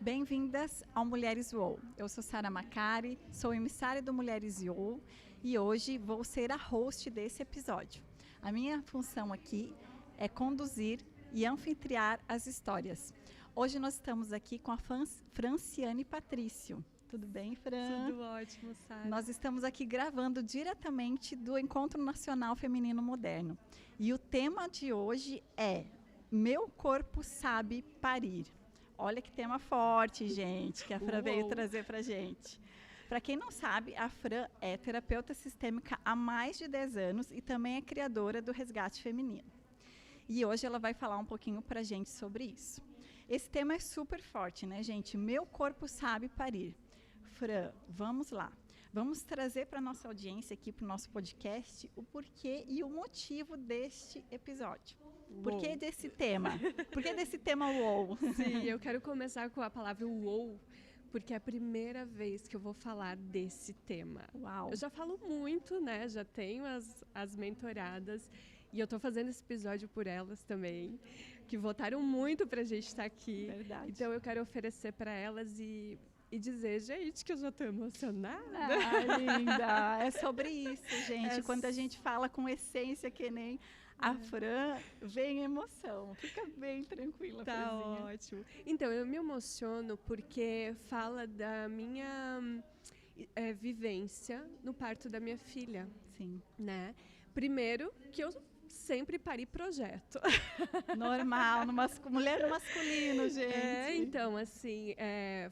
Bem-vindas ao Mulheres UOL. Eu sou Sara Macari, sou emissária do Mulheres UOL e hoje vou ser a host desse episódio. A minha função aqui é conduzir e anfitriar as histórias. Hoje nós estamos aqui com a Franciane Patrício. Tudo bem, Fran? Tudo ótimo, Sara. Nós estamos aqui gravando diretamente do Encontro Nacional Feminino Moderno. E o tema de hoje é Meu Corpo Sabe Parir. Olha que tema forte, gente, que a Fran veio trazer pra gente. Para quem não sabe, a Fran é terapeuta sistêmica há mais de 10 anos e também é criadora do Resgate Feminino. E hoje ela vai falar um pouquinho pra gente sobre isso. Esse tema é super forte, né, gente? Meu corpo sabe parir. Fran, vamos lá. Vamos trazer para a nossa audiência aqui, para o nosso podcast, o porquê e o motivo deste episódio. Por que desse tema? Por que desse tema UOL? Sim, eu quero começar com a palavra UOL, porque é a primeira vez que eu vou falar desse tema. Uau. Eu já falo muito, né? Já tenho as mentoradas e eu tô fazendo esse episódio por elas também, que votaram muito pra gente estar aqui. Verdade. Então eu quero oferecer para elas e dizer, gente, que eu já tô emocionada. Ah, linda! É sobre isso, gente. Quando a gente fala com essência, que nem a Fran, vem emoção. Fica bem tranquila, Tá Franzinha. ótimo. Então, eu me emociono porque fala da minha vivência no parto da minha filha. Sim. Né? Primeiro, que eu sempre pari projeto. Normal, mulher no masculino, gente. Então, assim,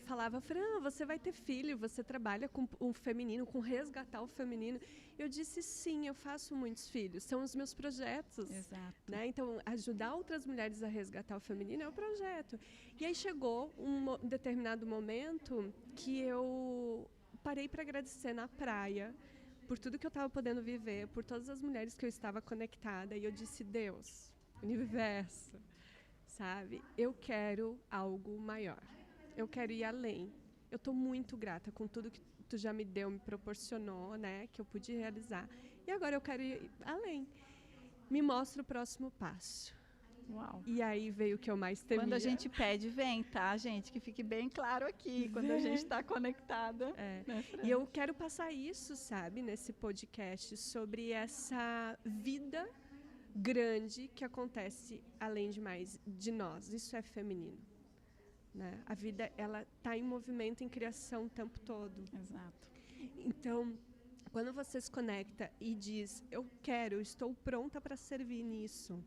falava, Fran, você vai ter filho, você trabalha com o feminino, com resgatar o feminino. Eu disse, sim, eu faço muitos filhos, são os meus projetos. Exato. Né? Então, ajudar outras mulheres a resgatar o feminino é o projeto. E aí chegou um determinado momento que eu parei para agradecer na praia, por tudo que eu estava podendo viver, por todas as mulheres que eu estava conectada. E eu disse, Deus, universo, sabe? Eu quero algo maior. Eu quero ir além. Eu estou muito grata com tudo que tu já me deu, me proporcionou, né? Que eu pude realizar. E agora eu quero ir além. Me mostra o próximo passo. Uau. E aí veio o que eu mais temia. Quando a gente pede, vem, tá, gente? Que fique bem claro aqui, quando a gente está conectada. Né, e eu quero passar isso, sabe, nesse podcast, sobre essa vida grande que acontece além de nós. Isso é feminino. Né? A vida, ela está em movimento, em criação o tempo todo. Exato. Então, quando você se conecta e diz, eu estou pronta para servir nisso,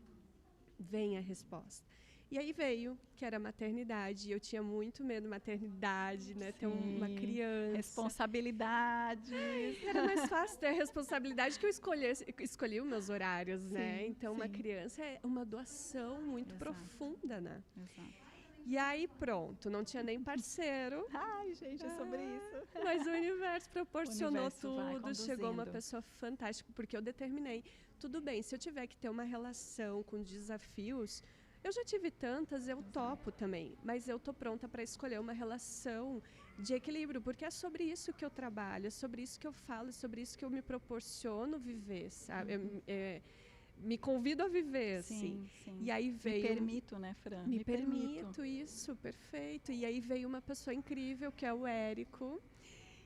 vem a resposta. E aí veio, que era a maternidade. Eu tinha muito medo da maternidade, né? Sim. Ter uma criança. Responsabilidade. Era mais fácil ter a responsabilidade que eu escolhi os meus horários, sim, né? Então, sim. Uma criança é uma doação muito profunda, né? Exato. E aí, pronto, não tinha nem parceiro. Ai, gente, é sobre isso. Mas o universo proporcionou tudo, chegou uma conduzindo. pessoa fantástica, porque eu determinei, tudo bem, se eu tiver que ter uma relação com desafios, eu já tive tantas, eu topo também, mas eu tô pronta para escolher uma relação de equilíbrio, porque é sobre isso que eu trabalho, é sobre isso que eu falo, é sobre isso que eu me proporciono viver, sabe? Me convido a viver, assim. Sim. E aí veio... Me permito, né, Fran? Me permito, isso, perfeito. E aí veio uma pessoa incrível, que é o Érico.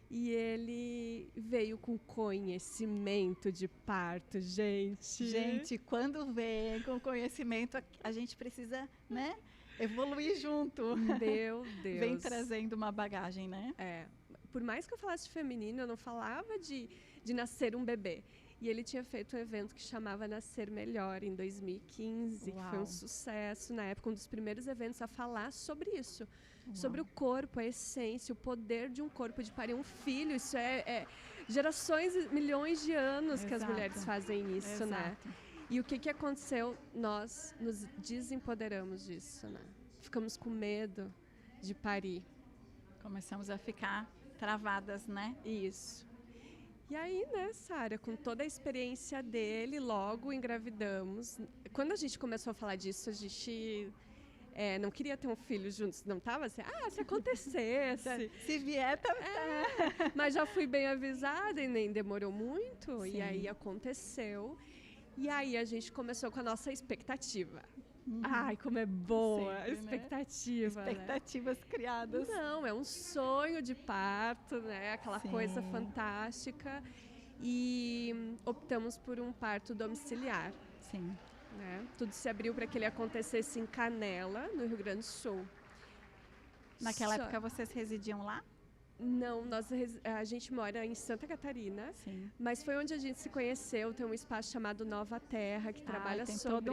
E ele veio com conhecimento de parto, gente. Gente, quando vem com conhecimento, a gente precisa, né, evoluir junto. Meu Deus. Vem trazendo uma bagagem, né? Por mais que eu falasse feminino, eu não falava de nascer um bebê. E ele tinha feito um evento que chamava Nascer Melhor, em 2015, Uau. que foi um sucesso na época, um dos primeiros eventos a falar sobre isso. Uau. Sobre o corpo, a essência, o poder de um corpo, de parir um filho. Isso é gerações, milhões de anos. Exato. Que as mulheres fazem isso, Exato. né? E o que aconteceu? Nós nos desempoderamos disso, né? Ficamos com medo de parir. Começamos a ficar travadas, né? Isso. E aí, né, Sara, com toda a experiência dele, logo engravidamos. Quando a gente começou a falar disso, a gente não queria ter um filho juntos, não estava assim, se acontecesse. Se vier, tá. Mas já fui bem avisada e nem demorou muito. Sim. E aí aconteceu. E aí a gente começou com a nossa expectativa. Ai, como é boa a Sempre, né? expectativa, né? Expectativas criadas. Não, é um sonho de parto, né? Aquela coisa Sim. fantástica. E optamos por um parto domiciliar, Sim. né? Tudo se abriu para que ele acontecesse em Canela, no Rio Grande do Sul. Naquela Só- época vocês residiam lá? Não, a gente mora em Santa Catarina, Sim. mas foi onde a gente se conheceu. Tem um espaço chamado Nova Terra, que trabalha Tem sobre...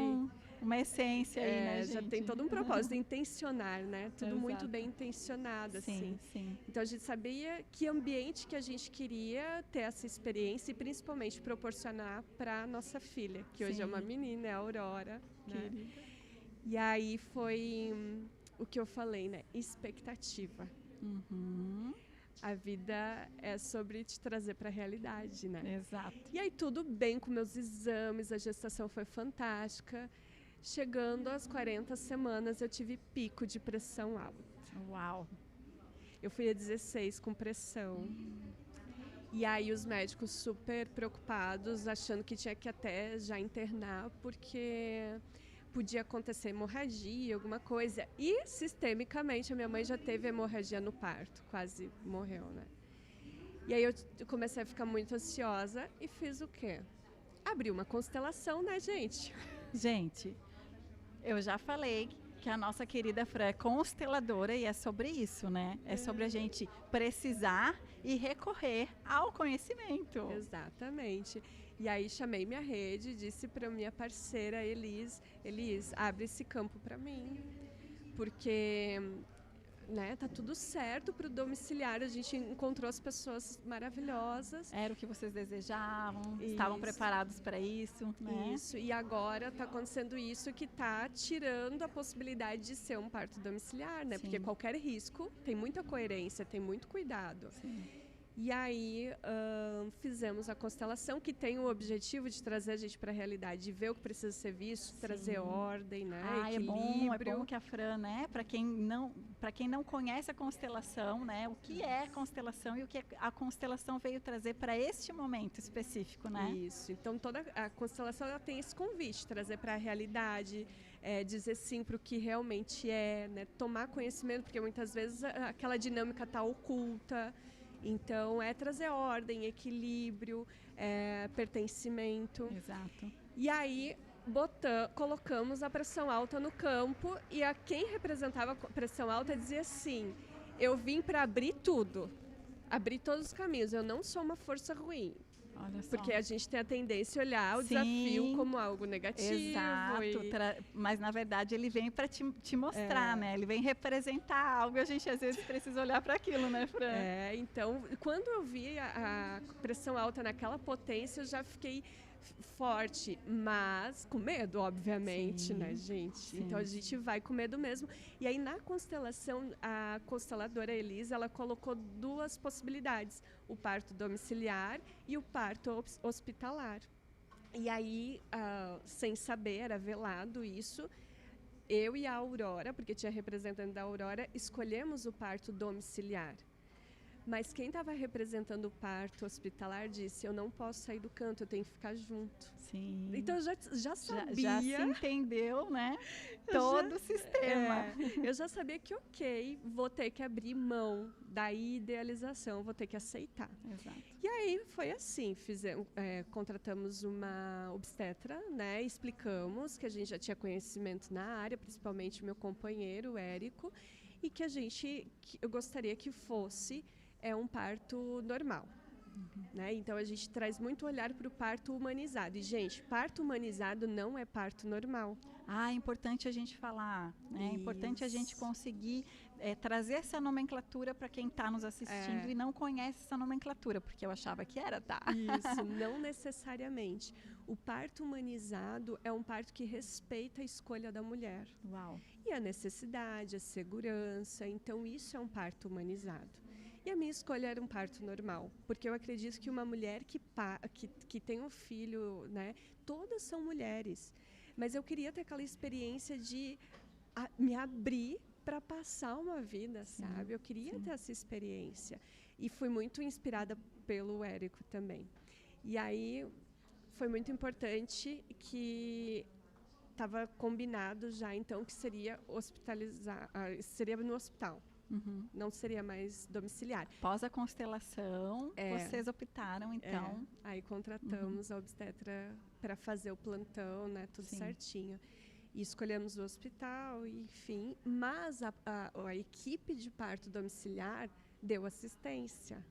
uma essência aí, né, gente? já tem todo um propósito, intencionar, né? Tudo muito Exato. bem intencionado, assim. Sim. Então a gente sabia que ambiente que a gente queria ter essa experiência e principalmente proporcionar para nossa filha, que hoje é uma Sim. menina, é a Aurora, né? Querida. E aí foi o que eu falei, né? Expectativa. Uhum. A vida é sobre te trazer para a realidade, né? Exato. E aí tudo bem com meus exames, a gestação foi fantástica. Chegando às 40 semanas, eu tive pico de pressão alta. Uau. Eu fui a 16 com pressão. E aí os médicos super preocupados, achando que tinha que até já internar, porque podia acontecer hemorragia, alguma coisa. E, sistemicamente, a minha mãe já teve hemorragia no parto, quase morreu, né? E aí eu comecei a ficar muito ansiosa e fiz o quê? Abri uma constelação, né, gente? Gente, eu já falei que a nossa querida Fran é consteladora e é sobre isso, né? É sobre a gente precisar e recorrer ao conhecimento. Exatamente. E aí chamei minha rede, disse para minha parceira Elis, abre esse campo para mim, porque, né, tá tudo certo para o domiciliar, a gente encontrou as pessoas maravilhosas. Era o que vocês desejavam, estavam Isso. preparados para isso, né? Isso, e agora está acontecendo isso que está tirando a possibilidade de ser um parto domiciliar, né? Sim. Porque qualquer risco tem muita coerência, tem muito cuidado. Sim. E aí fizemos a constelação, que tem o objetivo de trazer a gente para a realidade, de ver o que precisa ser visto, Sim. trazer ordem, né? É Equilíbrio. bom que a Fran, né? Para quem não conhece a constelação, né? O que é a constelação e o que a constelação veio trazer para este momento específico, né? Isso. Então toda a constelação ela tem esse convite, trazer para a realidade, dizer sim para o que realmente é, né? Tomar conhecimento, porque muitas vezes aquela dinâmica está oculta. Então, é trazer ordem, equilíbrio, pertencimento. Exato. E aí, colocamos a pressão alta no campo e a quem representava a pressão alta dizia assim, eu vim para abrir tudo, abrir todos os caminhos, eu não sou uma força ruim. Olha só. Porque a gente tem a tendência a olhar o Sim, desafio como algo negativo. Exato, mas na verdade ele vem para te mostrar, né? Ele vem representar algo e a gente às vezes precisa olhar para aquilo, né, Fran? Então, quando eu vi a pressão alta naquela potência, eu já fiquei forte, mas com medo, obviamente, Sim, né, gente? sim. Então a gente vai com medo mesmo. E aí na constelação, a consteladora Elisa, ela colocou duas possibilidades, o parto domiciliar e o parto hospitalar. E aí, sem saber, era velado isso, eu e a Aurora, porque tinha representante da Aurora, escolhemos o parto domiciliar. Mas quem estava representando o parto hospitalar disse, eu não posso sair do canto, eu tenho que ficar junto. Sim. Então eu já sabia. Já se entendeu, né? Todo o sistema. Eu já sabia que, ok, vou ter que abrir mão da idealização, vou ter que aceitar. Exato. E aí foi assim, contratamos uma obstetra, né? Explicamos que a gente já tinha conhecimento na área, principalmente o meu companheiro, o Érico, e que eu gostaria que fosse um parto normal. Né? Então a gente traz muito olhar para o parto humanizado. E, gente, parto humanizado não é parto normal. É importante a gente falar, né? É importante a gente conseguir trazer essa nomenclatura para quem está nos assistindo e não conhece essa nomenclatura, porque eu achava que era, tá? Isso, não necessariamente. O parto humanizado é um parto que respeita a escolha da mulher. Uau. E a necessidade, a segurança. Então, isso é um parto humanizado. E a minha escolha era um parto normal, porque eu acredito que uma mulher que tem um filho, né, todas são mulheres, mas eu queria ter aquela experiência de me abrir para passar uma vida, sabe? Eu queria ter essa experiência. E fui muito inspirada pelo Érico também. E aí foi muito importante que estava combinado já, então, que seria seria no hospital. Não seria mais domiciliar. Após a constelação, vocês optaram, então... Aí contratamos a obstetra para fazer o plantão, né, tudo certinho. E escolhemos o hospital, enfim. Mas a equipe de parto domiciliar deu assistência.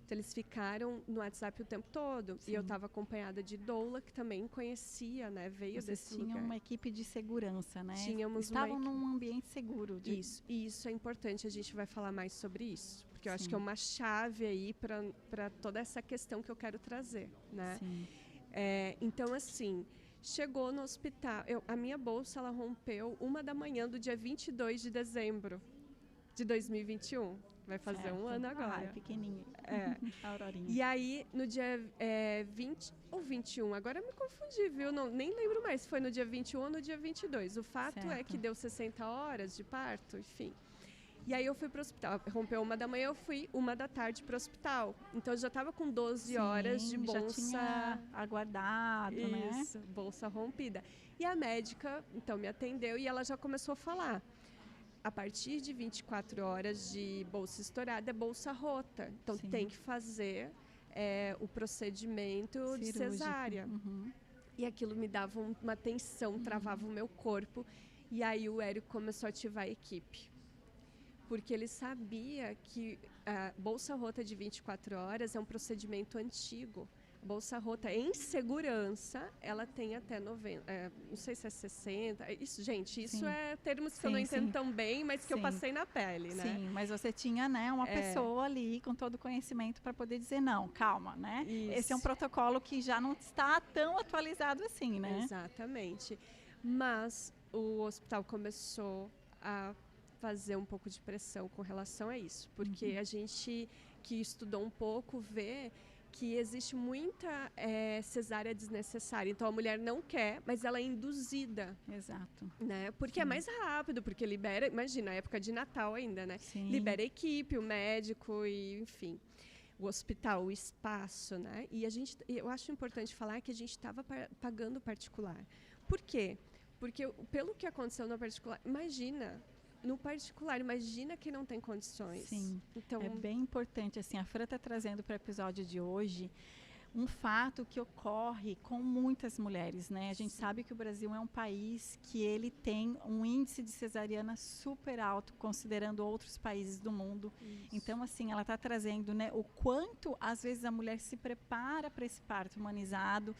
Então, eles ficaram no WhatsApp o tempo todo. Sim. E eu estava acompanhada de doula, que também conhecia, né? Veio desse lugar. Tinha uma equipe de segurança, né? Tínhamos Estavam num ambiente seguro. Isso. E isso é importante, a gente vai falar mais sobre isso. Porque eu acho que é uma chave aí para toda essa questão que eu quero trazer, né? Sim. Então, assim, chegou no hospital. A minha bolsa, ela rompeu 1h do dia 22 de dezembro de 2021. Vai fazer um ano agora. É pequenininho. A Aurorinha. E aí, no dia 20 ou 21, agora eu me confundi, viu? Nem lembro mais se foi no dia 21 ou no dia 22. O fato é que deu 60 horas de parto, enfim. E aí eu fui para o hospital. Rompeu 1h, eu fui 1h para o hospital. Então, eu já estava com 12 horas de bolsa... já tinha aguardado, né? Isso, bolsa rompida. E a médica, então, me atendeu e ela já começou a falar. A partir de 24 horas de bolsa estourada, é bolsa rota. Então, tem que fazer o procedimento cirúrgico de cesárea. E aquilo me dava uma tensão, travava o meu corpo. E aí o Érico começou a ativar a equipe. Porque ele sabia que a bolsa rota de 24 horas é um procedimento antigo. Bolsa rota em segurança, ela tem até 90, não sei se é 60. Isso, gente, isso é termos que eu não entendo tão bem, mas que eu passei na pele, né? Sim, mas você tinha, né, uma pessoa ali com todo o conhecimento para poder dizer, não, calma, né? Isso. Esse é um protocolo que já não está tão atualizado assim, né? Exatamente. Mas o hospital começou a fazer um pouco de pressão com relação a isso, porque a gente que estudou um pouco vê que existe muita cesárea desnecessária. Então, a mulher não quer, mas ela é induzida. Exato. Né? Porque é mais rápido, porque libera... Imagina, a época de Natal ainda, né? Sim. Libera a equipe, o médico, e, enfim. O hospital, o espaço, né? E eu acho importante falar que a gente estava pagando particular. Por quê? Porque, pelo que aconteceu no particular... No particular, imagina quem não tem condições. Sim, então, é bem importante. Assim, a Fran está trazendo para o episódio de hoje um fato que ocorre com muitas mulheres, né? A gente sabe que o Brasil é um país que ele tem um índice de cesariana super alto, considerando outros países do mundo. Isso. Então, assim, ela está trazendo, né, o quanto, às vezes, a mulher se prepara para esse parto humanizado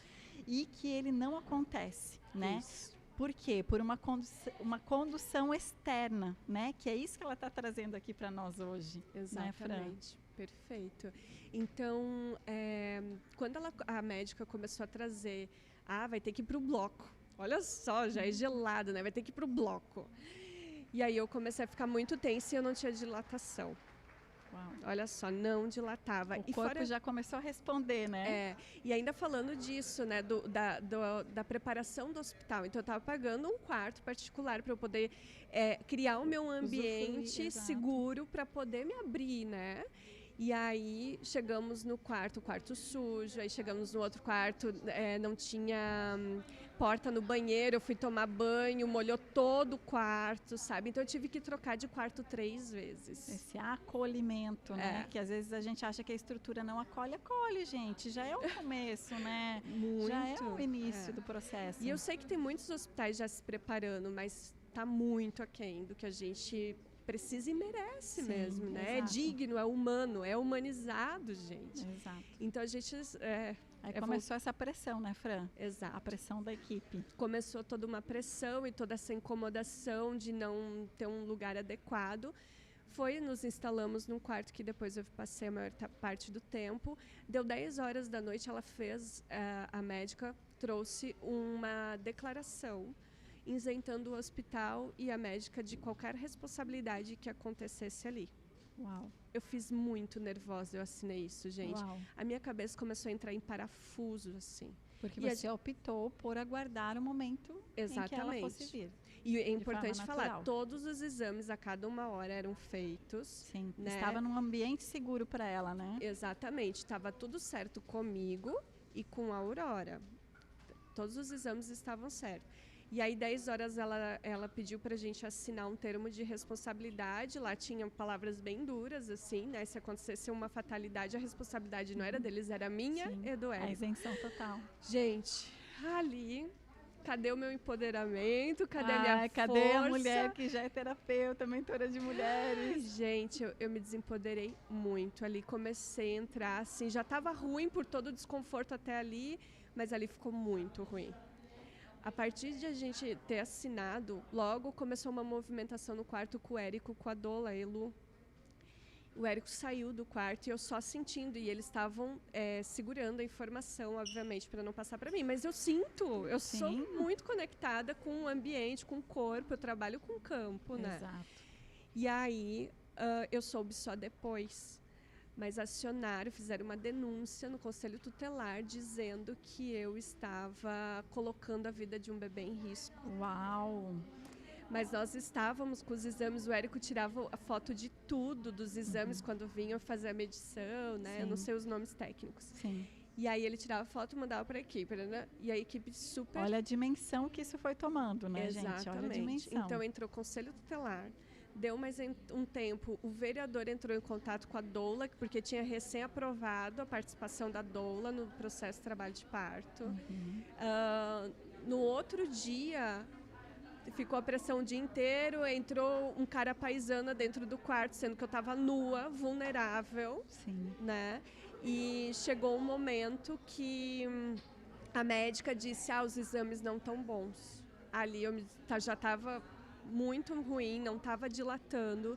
e que ele não acontece, né? Isso. Por quê? Por uma condução externa, né? Que é isso que ela está trazendo aqui para nós hoje. Exatamente. Né, perfeito. Então, quando a médica começou a trazer, vai ter que ir para o bloco. Olha só, já é gelado, né? Vai ter que ir para o bloco. E aí eu comecei a ficar muito tensa e eu não tinha dilatação. Uau. Olha só, não dilatava. O corpo já começou a responder, né? E ainda falando disso, né, da preparação do hospital. Então, eu estava pagando um quarto particular para eu poder criar o meu ambiente seguro para poder me abrir, né? E aí, chegamos no quarto, o quarto sujo. Aí, chegamos no outro quarto, não tinha porta no banheiro. Eu fui tomar banho, molhou todo o quarto, sabe? Então, eu tive que trocar de quarto 3 vezes. Esse acolhimento, né? Que às vezes a gente acha que a estrutura não acolhe, gente. Já é o começo, né? Muito. Já é o início do processo. E eu sei que tem muitos hospitais já se preparando, mas está muito aquém do que a gente precisa e merece. Sim, mesmo, né? Exato. É digno, é humano, é humanizado, gente. Exato. Então, a gente... Aí começou essa pressão, né, Fran? Exato. A pressão da equipe. Começou toda uma pressão e toda essa incomodação de não ter um lugar adequado. Nos instalamos num quarto que depois eu passei a maior parte do tempo. Deu 10 horas da noite, ela fez, a médica trouxe uma declaração isentando o hospital e a médica de qualquer responsabilidade que acontecesse ali. Uau. Eu fiz muito nervosa, eu assinei isso, gente. Uau. A minha cabeça começou a entrar em parafuso, assim. Porque você optou por aguardar o momento em que ela fosse vir. E é importante falar, todos os exames a cada 1 hora eram feitos. Sim, né? Estava num ambiente seguro para ela, né? Exatamente, estava tudo certo comigo e com a Aurora. Todos os exames estavam certos. E aí, 10 horas, ela pediu pra gente assinar um termo de responsabilidade. Lá tinha palavras bem duras, assim, né? Se acontecesse uma fatalidade, a responsabilidade não era deles, era minha e do A Érico. isenção total. Gente, ali, cadê o meu empoderamento? Cadê a minha cadê força? a mulher que já é terapeuta, mentora de mulheres? Ai, gente, eu me desempoderei muito ali. Comecei a entrar, assim, já estava ruim por todo o desconforto até ali, mas ali ficou muito ruim. A partir de a gente ter assinado, logo começou uma movimentação no quarto com o Érico, com a Dola, Elu. O Érico saiu do quarto e eu só sentindo, e eles estavam segurando a informação, obviamente, para não passar para mim. Mas eu sinto, eu sou muito conectada com o ambiente, com o corpo, eu trabalho com o campo, né? Exato. E aí eu soube só depois. Mas acionaram, fizeram uma denúncia no Conselho Tutelar dizendo que eu estava colocando a vida de um bebê em risco. Uau! Mas nós estávamos com os exames, o Érico tirava a foto de tudo dos exames quando vinham fazer a medição, né? Eu não sei os nomes técnicos. Sim. E aí ele tirava a foto e mandava para a equipe, né? E a equipe super... Olha a dimensão que isso foi tomando, né, Exatamente. gente? Olha a dimensão. Então entrou o Conselho Tutelar. Deu mais um tempo, o vereador entrou em contato com a Doula, porque tinha recém-aprovado a participação da Doula no processo de trabalho de parto. No outro dia, ficou a pressão o dia inteiro, entrou um cara paisana dentro do quarto, sendo que eu estava nua, vulnerável. Sim. Né? E chegou um momento que a médica disse, os exames não estão bons. Ali eu já estava muito ruim, não estava dilatando.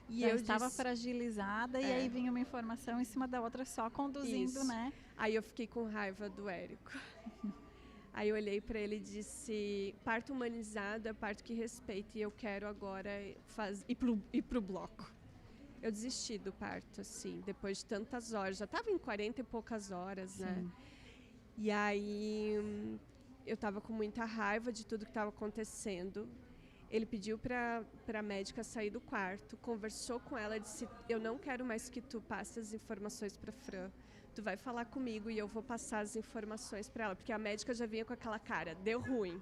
E já eu estava fragilizada e aí vinha uma informação em cima da outra só conduzindo, né? Aí eu fiquei com raiva do Érico. Aí eu olhei para ele e disse, parto humanizado é parto que respeita e eu quero agora ir pro bloco. Eu desisti do parto, assim, depois de tantas horas. Já estava em 40 e poucas horas, né? E aí eu estava com muita raiva de tudo que estava acontecendo. Ele pediu para a médica sair do quarto, conversou com ela e disse, eu não quero mais que tu passe as informações para Fran. Tu vai falar comigo e eu vou passar as informações para ela. Porque a médica já vinha com aquela cara, deu ruim,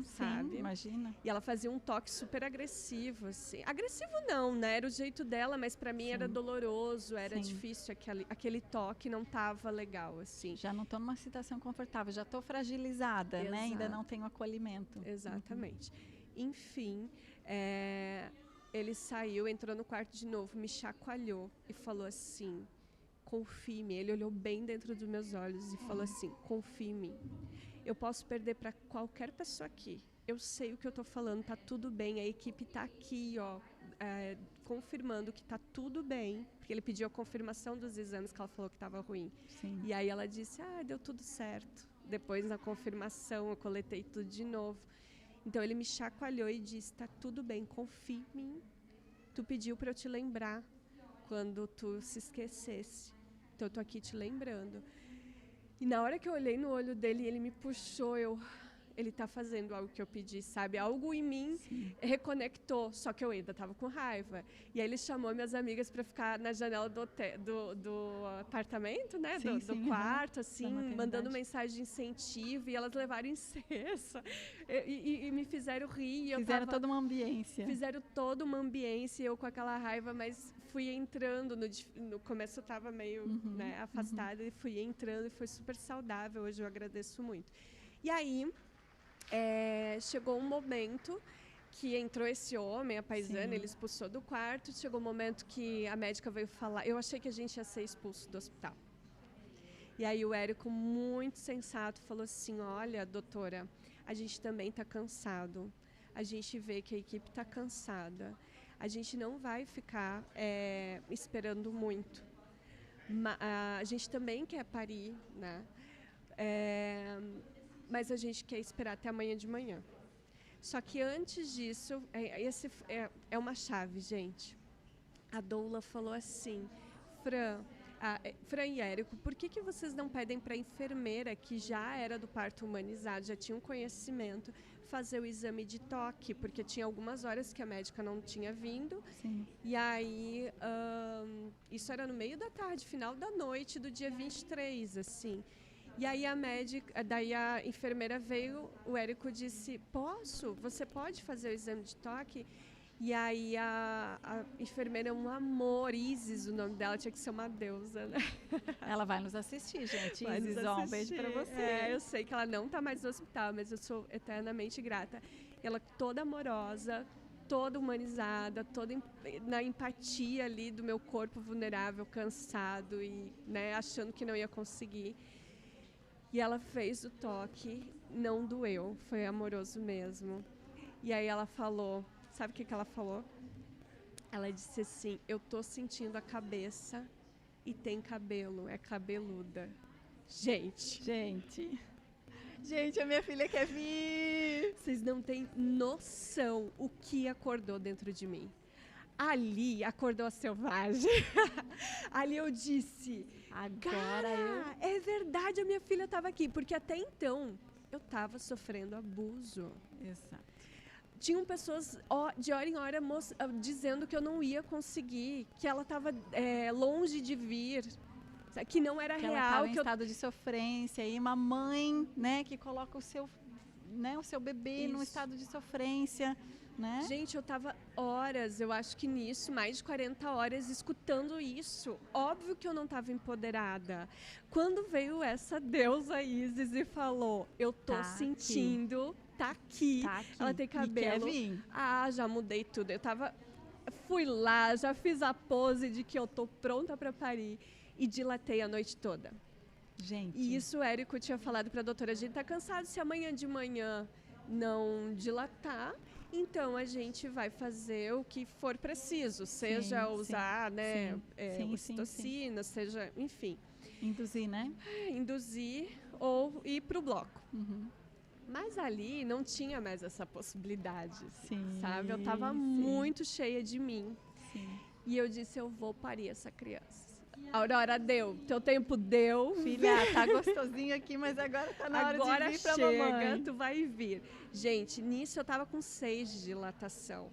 sabe? Sim, imagina. E ela fazia um toque super agressivo, assim. Agressivo não, né? Era o jeito dela, mas para mim era doloroso, era difícil. Aquele toque não tava legal, assim. Já não estou numa situação confortável, já estou fragilizada, né? Ainda não tenho acolhimento. Exatamente. Enfim, ele saiu, entrou no quarto de novo, me chacoalhou e falou assim, confie em mim. Ele olhou bem dentro dos meus olhos e falou assim, confie em mim. Eu posso perder para qualquer pessoa aqui. Eu sei o que eu estou falando, tá tudo bem. A equipe está aqui, confirmando que tá tudo bem. Porque ele pediu a confirmação dos exames que ela falou que estava ruim. Sim. E aí ela disse, deu tudo certo. Depois, na confirmação, eu coletei tudo de novo. Então ele me chacoalhou e disse, tá tudo bem, confia em mim. Tu pediu para eu te lembrar quando tu se esquecesse. Então eu tô aqui te lembrando. E na hora que eu olhei no olho dele, ele me puxou, ele tá fazendo algo que eu pedi, sabe? Algo em mim reconectou, só que eu ainda tava com raiva. E aí ele chamou minhas amigas para ficar na janela do apartamento, né? Do quarto, assim, mandando mensagem de incentivo. E elas levaram incenso e me fizeram rir. Fizeram toda uma ambiência. Fizeram toda uma ambiência, eu com aquela raiva, mas fui entrando. No começo eu estava meio afastada e fui entrando e foi super saudável. Hoje eu agradeço muito. E aí... chegou um momento que entrou esse homem, a paisana, ele expulsou do quarto. Chegou um momento que a médica veio falar. Eu achei que a gente ia ser expulso do hospital. E aí o Érico, muito sensato, falou assim, olha, doutora, a gente também está cansado. A gente vê que a equipe está cansada. A gente não vai ficar esperando muito. A gente também quer parir, né? Mas a gente quer esperar até amanhã de manhã. Só que antes disso, é uma chave, gente. A doula falou assim, Fran e Érico, por que vocês não pedem para a enfermeira, que já era do parto humanizado, já tinha um conhecimento, fazer o exame de toque? Porque tinha algumas horas que a médica não tinha vindo. Sim. E aí, isso era no meio da tarde, final da noite do dia 23, assim. E aí daí a enfermeira veio, o Érico disse, você pode fazer o exame de toque? E aí a enfermeira é um amor, Isis, o nome dela, tinha que ser uma deusa, né? Ela vai nos assistir, gente. Vai nos Isis, ó, um beijo assistir. pra você. Eu sei que ela não tá mais no hospital, mas eu sou eternamente grata. Ela toda amorosa, toda humanizada, toda na empatia ali do meu corpo vulnerável, cansado e, né, achando que não ia conseguir. E ela fez o toque, não doeu, foi amoroso mesmo. E aí ela falou, sabe o que ela falou? Ela disse assim, eu tô sentindo a cabeça e tem cabelo, é cabeluda. Gente, a minha filha quer vir. Vocês não têm noção o que acordou dentro de mim. Ali acordou a selvagem. Ali eu disse, Agora é verdade, a minha filha estava aqui. Porque até então eu estava sofrendo abuso. Exato. Tinham pessoas de hora em hora dizendo que eu não ia conseguir, que ela estava longe de vir, que não era que real. Ela estava em estado de sofrência. E uma mãe, né, que coloca o seu bebê num estado de sofrência. Né? Gente, eu tava horas, eu acho que nisso, mais de 40 horas, escutando isso. Óbvio que eu não tava empoderada. Quando veio essa deusa Isis e falou, eu tô sentindo, tá aqui. Ela tem cabelo. E quer vir. Já mudei tudo. Fui lá, já fiz a pose de que eu tô pronta para parir e dilatei a noite toda. Gente. E isso o Érico tinha falado para a doutora, a gente tá cansado, se amanhã de manhã não dilatar, então a gente vai fazer o que for preciso, seja usar, né, ocitocina, seja, enfim. Induzir, né? Induzir ou ir pro bloco. Uhum. Mas ali não tinha mais essa possibilidade, sim, sabe? Eu estava muito cheia de mim. Sim. E eu disse, eu vou parir essa criança. A Aurora deu, teu tempo deu. Filha, tá gostosinho aqui, mas agora tá na hora de vir pra mamãe. Agora chega, tu vai vir. Gente, nisso eu tava com 6 de dilatação.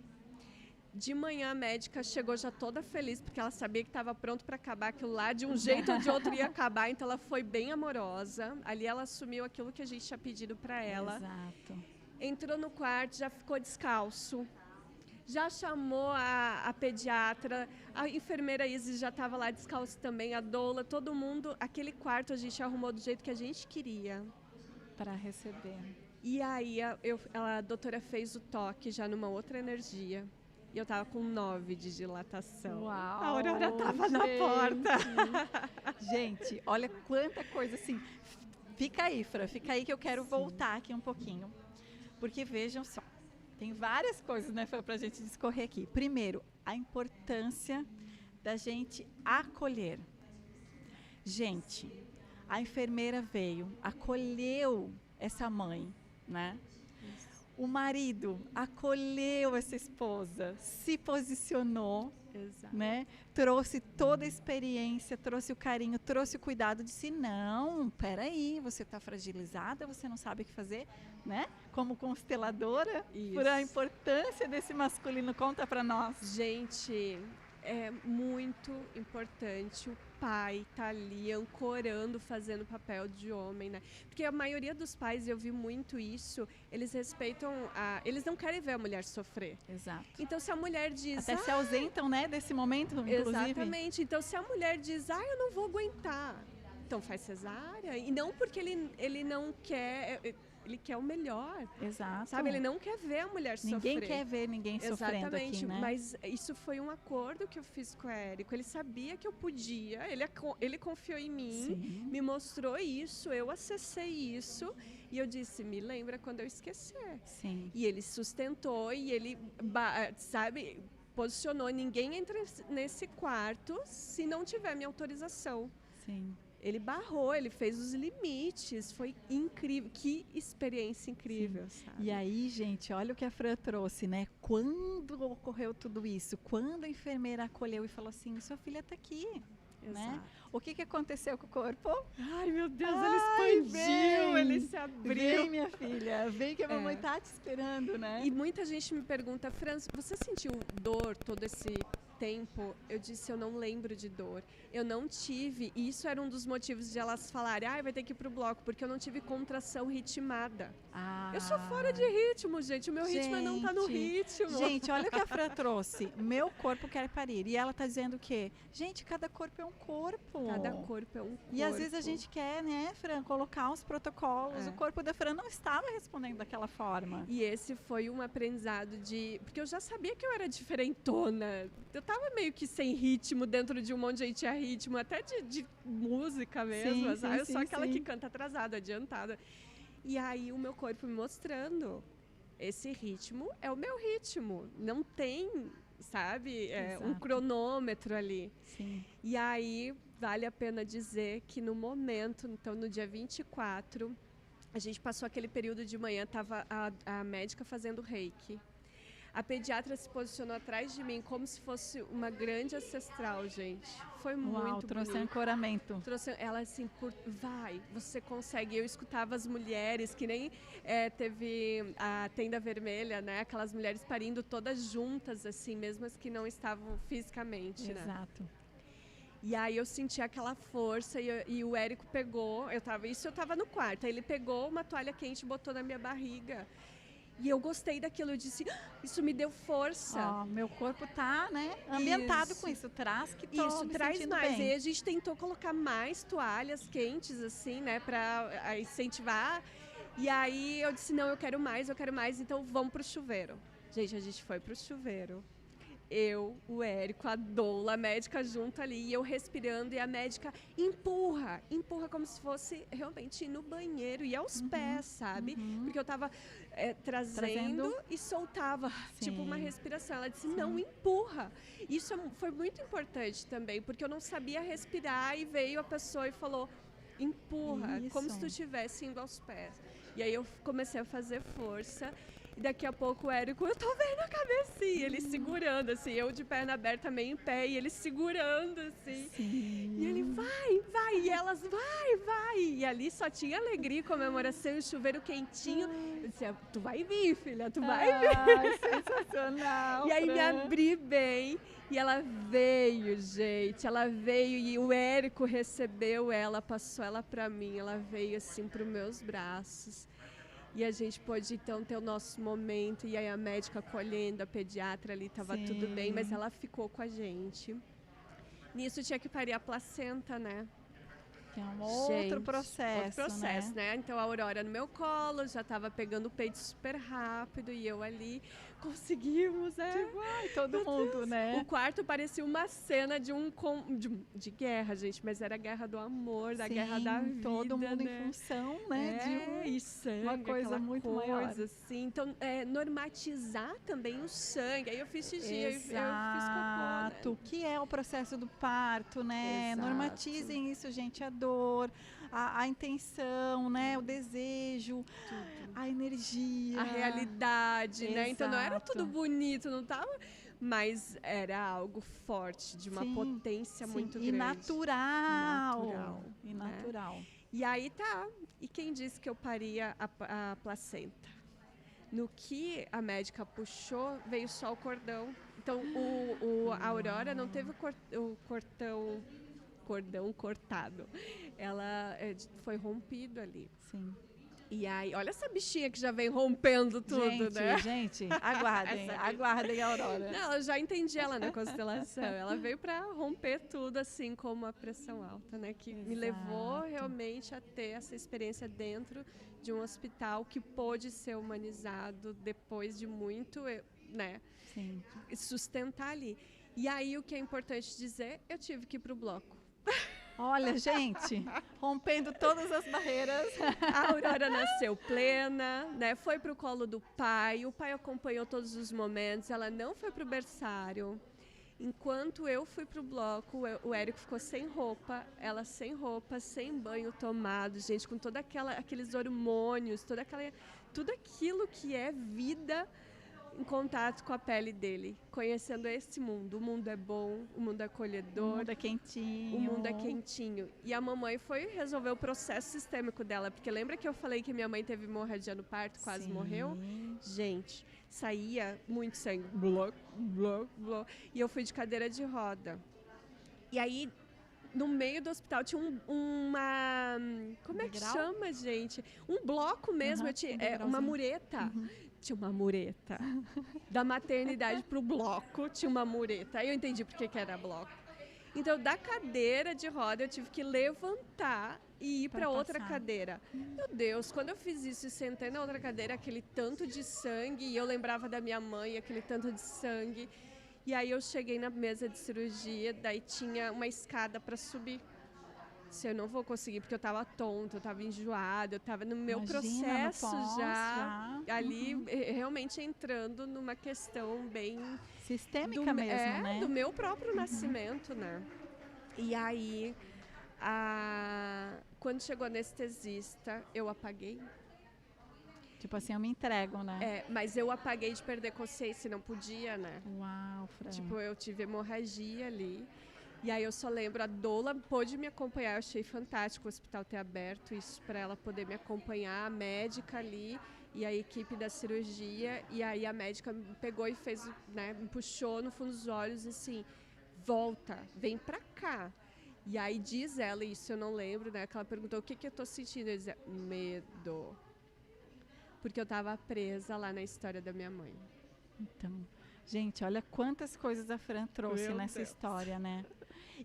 De manhã a médica chegou já toda feliz, porque ela sabia que estava pronto para acabar aquilo lá, de um jeito ou de outro ia acabar, então ela foi bem amorosa. Ali ela assumiu aquilo que a gente tinha pedido para ela. Exato. Entrou no quarto, já ficou descalço. Já chamou a pediatra, a enfermeira Isis já estava lá descalço também, a doula, todo mundo. Aquele quarto a gente arrumou do jeito que a gente queria. Para receber. E aí a doutora fez o toque já numa outra energia. E eu tava com 9 de dilatação. Uau, a Aurora tava na porta. Gente, olha quanta coisa assim. Fica aí, Fran, fica aí que eu quero voltar aqui um pouquinho. Porque vejam só, tem várias coisas, né, Fran, pra gente discorrer aqui. Primeiro, a importância da gente acolher. Gente, a enfermeira veio, acolheu essa mãe, né? O marido acolheu essa esposa, se posicionou, né? Trouxe toda a experiência, trouxe o carinho, trouxe o cuidado, disse, não, peraí, você está fragilizada, você não sabe o que fazer, né? Como consteladora, por a importância desse masculino, conta para nós. Gente, é muito importante o pai tá ali ancorando, fazendo o papel de homem, né? Porque a maioria dos pais, eu vi muito isso, eles respeitam eles não querem ver a mulher sofrer. Exato. Então se a mulher diz... Até se ausentam, né, desse momento, inclusive. Exatamente. Então se a mulher diz, eu não vou aguentar, então faz cesárea. E não porque ele não quer... Ele quer o melhor. Exato. Sabe, ele não quer ver a mulher sofrer. Ninguém quer ver ninguém sofrendo aqui, né? Mas isso foi um acordo que eu fiz com o Érico. Ele sabia que eu podia, ele confiou em mim, sim, me mostrou isso, eu acessei isso e eu disse, me lembra quando eu esquecer. Sim. E ele sustentou e ele, sabe, posicionou, ninguém entra nesse quarto se não tiver minha autorização. Sim. Ele barrou, ele fez os limites, foi incrível, que experiência incrível, sabe? E aí, gente, olha o que a Fran trouxe, né? Quando ocorreu tudo isso, quando a enfermeira acolheu e falou assim, sua filha está aqui, né? O que aconteceu com o corpo? Ai, meu Deus, ele expandiu, ele se abriu. Vem, minha filha, vem que a mamãe tá te esperando, né? E muita gente me pergunta, Fran, você sentiu dor, todo esse tempo, eu disse, eu não lembro de dor. Eu não tive, e isso era um dos motivos de elas falarem, vai ter que ir pro bloco, porque eu não tive contração ritmada. Ah, Eu sou fora de ritmo, gente. O meu ritmo é não tá no ritmo. Gente, olha o que a Fran trouxe. Meu corpo quer parir. E ela tá dizendo o quê? Gente, cada corpo é um corpo. Cada corpo é um corpo. E às vezes a gente quer, né, Fran, colocar os protocolos. O corpo da Fran não estava respondendo daquela forma. E esse foi um aprendizado porque eu já sabia que eu era diferentona. Eu tava meio que sem ritmo dentro de um monte de gente tinha ritmo, até de música mesmo. Sim, eu sou aquela que canta atrasada, adiantada. E aí o meu corpo me mostrando, esse ritmo é o meu ritmo. Não tem, sabe, um cronômetro ali. Sim. E aí vale a pena dizer que no momento, então no dia 24, a gente passou aquele período de manhã, estava a médica fazendo reiki. A pediatra se posicionou atrás de mim como se fosse uma grande ancestral, gente. Foi muito trouxe bonito. Ancoramento. Trouxe ela assim, vai, você consegue. Eu escutava as mulheres, que nem teve a tenda vermelha, né? Aquelas mulheres parindo todas juntas, assim, mesmo as que não estavam fisicamente, né? Exato. E aí eu senti aquela força e o Érico pegou, eu tava no quarto, aí ele pegou uma toalha quente e botou na minha barriga. E eu gostei daquilo, eu disse, isso me deu força. Meu corpo tá, né, ambientado com isso, traz que tô Isso, me traz mais. bem. E a gente tentou colocar mais toalhas quentes, assim, né, pra incentivar. E aí eu disse, não, eu quero mais, então vamos pro chuveiro. Gente, a gente foi pro chuveiro. Eu, o Érico, a doula, a médica junto ali, e eu respirando, e a médica empurra como se fosse realmente ir no banheiro, e aos pés, sabe? Porque eu tava trazendo e soltava, tipo uma respiração. Ela disse, não, empurra. Isso foi muito importante também, porque eu não sabia respirar, e veio a pessoa e falou, empurra, como se tu estivesse indo aos pés. E aí eu comecei a fazer força. E daqui a pouco o Érico, eu tô vendo a cabecinha, ele segurando, assim, eu de perna aberta, meio em pé, e ele segurando, assim. Sim. E ele, vai, e elas, vai. E ali só tinha alegria, comemoração, o chuveiro quentinho. Eu disse, tu vai vir, filha, tu vai vir. Sensacional. E aí me abri bem, e ela veio, gente, e o Érico recebeu ela, passou ela pra mim, ela veio assim pros meus braços. E a gente pôde, então, ter o nosso momento. E aí a médica acolhendo, a pediatra ali, estava tudo bem. Mas ela ficou com a gente. Nisso tinha que parir a placenta, né? Que é outro processo, né? Então a Aurora no meu colo, já estava pegando o peito super rápido. E eu ali, conseguimos, todo mundo, né? O quarto parecia uma cena de guerra, gente. Mas era a guerra do amor, da guerra da vida, todo mundo né? em função, né? E sangue, uma coisa muito maior. Assim. Então, normatizar também o sangue. Aí eu fiz xixi, eu fiz cocô, né? Que é o processo do parto, né? Exato. Normatizem isso, gente, a dor, a intenção, né? O desejo, a energia. A realidade, né? Então não era Exato. tudo bonito, não tava... Mas era algo forte, de uma potência muito grande. E natural. Né? E aí tá. E quem disse que eu paria a placenta? No que a médica puxou, veio só o cordão. Então a Aurora não teve o cordão cortado. Ela foi rompido ali. Sim. E aí, olha essa bichinha que já vem rompendo tudo, né? Gente, aguardem a Aurora. Não, eu já entendi ela na constelação. Ela veio para romper tudo, assim como a pressão alta, né? Que me levou realmente a ter essa experiência dentro de um hospital que pôde ser humanizado depois de muito, né? Sim. Sustentar ali. E aí, o que é importante dizer, eu tive que ir pro bloco. Olha, gente, rompendo todas as barreiras. A Aurora nasceu plena, né? Foi pro colo do pai. O pai acompanhou todos os momentos. Ela não foi pro berçário. Enquanto eu fui pro bloco, o Érico ficou sem roupa, ela sem roupa, sem banho tomado, gente, com toda aqueles hormônios, tudo aquilo que é vida em contato com a pele dele, conhecendo esse mundo. O mundo é bom, o mundo é acolhedor. O mundo é quentinho. O mundo é quentinho. E a mamãe foi resolver o processo sistêmico dela, porque lembra que eu falei que minha mãe teve hemorragia no parto, quase morreu? Gente, saía muito sangue. Blá, blá, blá. E eu fui de cadeira de roda. E aí, no meio do hospital, tinha uma... Como é que Degrau? chama, gente? Um bloco mesmo. Eu tinha, uma degrauzinho. mureta. Tinha uma mureta. Da maternidade pro bloco, tinha uma mureta. Aí eu entendi por que era bloco. Então, da cadeira de roda, eu tive que levantar e ir para outra cadeira. Meu Deus, quando eu fiz isso e sentei na outra cadeira, aquele tanto de sangue, e eu lembrava da minha mãe, aquele tanto de sangue. E aí eu cheguei na mesa de cirurgia, daí tinha uma escada para subir. Se eu não vou conseguir, porque eu estava tonta, eu estava enjoada, eu estava no meu processo já ali, realmente entrando numa questão bem... Sistêmica mesmo, né? Do meu próprio nascimento, né? E aí, quando chegou a anestesista, eu apaguei. Tipo assim, eu me entrego, né? Mas eu apaguei de perder consciência, não podia, né? Uau, Fran. Tipo, eu tive hemorragia ali. E aí eu só lembro, a doula pôde me acompanhar, eu achei fantástico o hospital ter aberto isso para ela poder me acompanhar, a médica ali e a equipe da cirurgia. E aí a médica me pegou e fez, né, me puxou no fundo dos olhos assim, volta, vem pra cá. E aí diz ela, isso eu não lembro, né, que ela perguntou o que eu tô sentindo, eu dizia, medo. Porque eu tava presa lá na história da minha mãe. Então, gente, olha quantas coisas a Fran trouxe nessa história, né?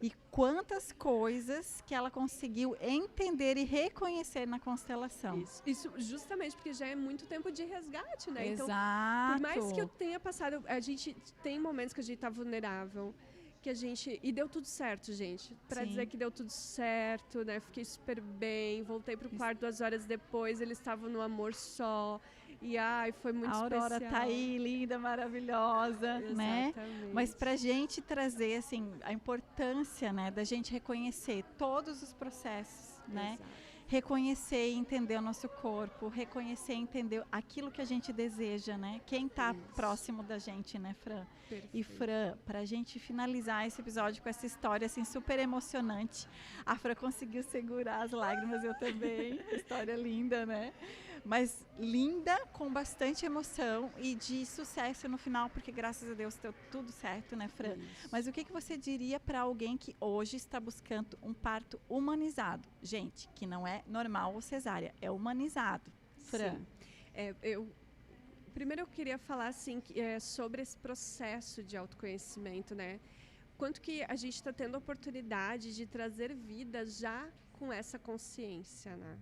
E quantas coisas que ela conseguiu entender e reconhecer na constelação. Isso justamente porque já é muito tempo de resgate, né? Exato. Então, por mais que eu tenha passado, a gente tem momentos que a gente tá vulnerável, que a gente... E deu tudo certo, gente. Pra dizer que deu tudo certo, né? Fiquei super bem, voltei pro quarto 2 horas depois, eles estavam no amor só. E foi muito especial. A Aurora tá aí, linda, maravilhosa, né? Mas pra gente trazer, assim, a importância, né, da gente reconhecer todos os processos, né? Reconhecer e entender o nosso corpo, reconhecer e entender aquilo que a gente deseja, né? Quem tá próximo da gente, né, Fran? Perfeito. E Fran, pra gente finalizar esse episódio com essa história, assim, super emocionante, a Fran conseguiu segurar as lágrimas, eu também. História linda, né? Mas linda, com bastante emoção e de sucesso no final, porque graças a Deus deu tudo certo, né, Fran? Isso. Mas o que você diria para alguém que hoje está buscando um parto humanizado? Gente, que não é normal ou cesárea, é humanizado. Fran? Sim. Primeiro eu queria falar assim, sobre esse processo de autoconhecimento, né? Quanto que a gente está tendo a oportunidade de trazer vida já com essa consciência, né?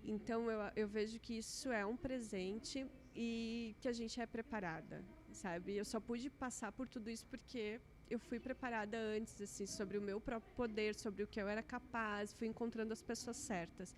Então, eu vejo que isso é um presente e que a gente é preparada, sabe? Eu só pude passar por tudo isso porque eu fui preparada antes, assim, sobre o meu próprio poder, sobre o que eu era capaz, fui encontrando as pessoas certas.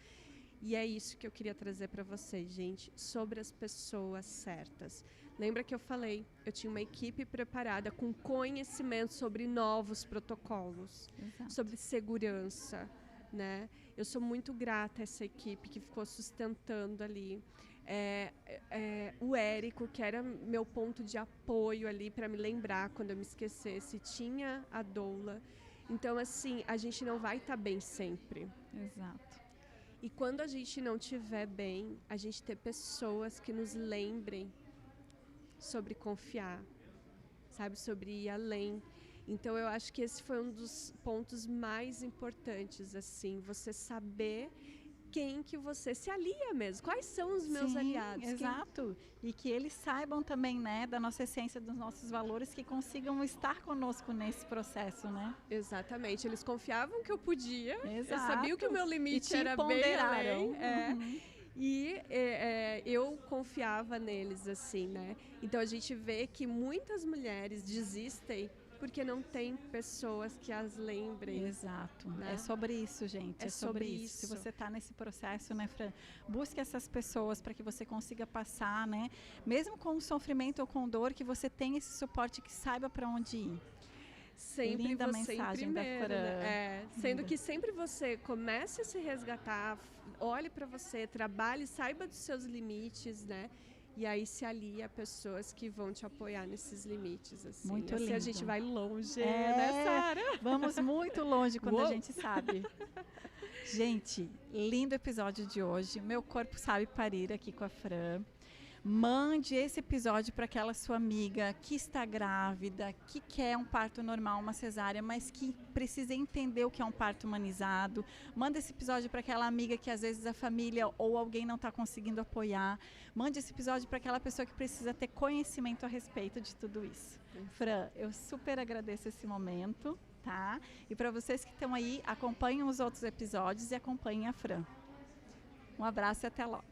E é isso que eu queria trazer para vocês, gente, sobre as pessoas certas. Lembra que eu falei, eu tinha uma equipe preparada com conhecimento sobre novos protocolos, sobre segurança, né? Eu sou muito grata a essa equipe que ficou sustentando ali. O Érico, que era meu ponto de apoio ali para me lembrar quando eu me esquecesse, tinha a doula. Então, assim, a gente não vai estar bem sempre. Exato. E quando a gente não estiver bem, a gente ter pessoas que nos lembrem sobre confiar, sabe? Sobre ir além. Então, eu acho que esse foi um dos pontos mais importantes, assim, você saber quem que você se alia mesmo, quais são os meus aliados. Exato, e que eles saibam também, né, da nossa essência, dos nossos valores, que consigam estar conosco nesse processo, né? Exatamente, eles confiavam que eu podia, Exato. Eu sabia que o meu limite era bem além. E eu confiava neles, assim, né? Então, a gente vê que muitas mulheres desistem porque não tem pessoas que as lembrem. Exato. Né? É sobre isso, gente. É sobre isso. Se você está nesse processo, né, Fran, busque essas pessoas para que você consiga passar, né? Mesmo com sofrimento ou com dor, que você tenha esse suporte, que saiba para onde ir. Sempre linda você mensagem em primeiro, da Fran. né? Sendo que sempre você comece a se resgatar, olhe para você, trabalhe, saiba dos seus limites, né? E aí se alia a pessoas que vão te apoiar nesses limites, assim. Muito assim lindo. A gente vai longe, né, Sara? Vamos muito longe quando a gente sabe. Gente, lindo episódio de hoje. Meu corpo sabe parir aqui com a Fran. Mande esse episódio para aquela sua amiga que está grávida, que quer um parto normal, uma cesárea, mas que precisa entender o que é um parto humanizado. Manda esse episódio para aquela amiga que às vezes a família ou alguém não está conseguindo apoiar. Mande esse episódio para aquela pessoa que precisa ter conhecimento a respeito de tudo isso. Fran, eu super agradeço esse momento, tá? E para vocês que estão aí, acompanhem os outros episódios e acompanhem a Fran. Um abraço e até logo.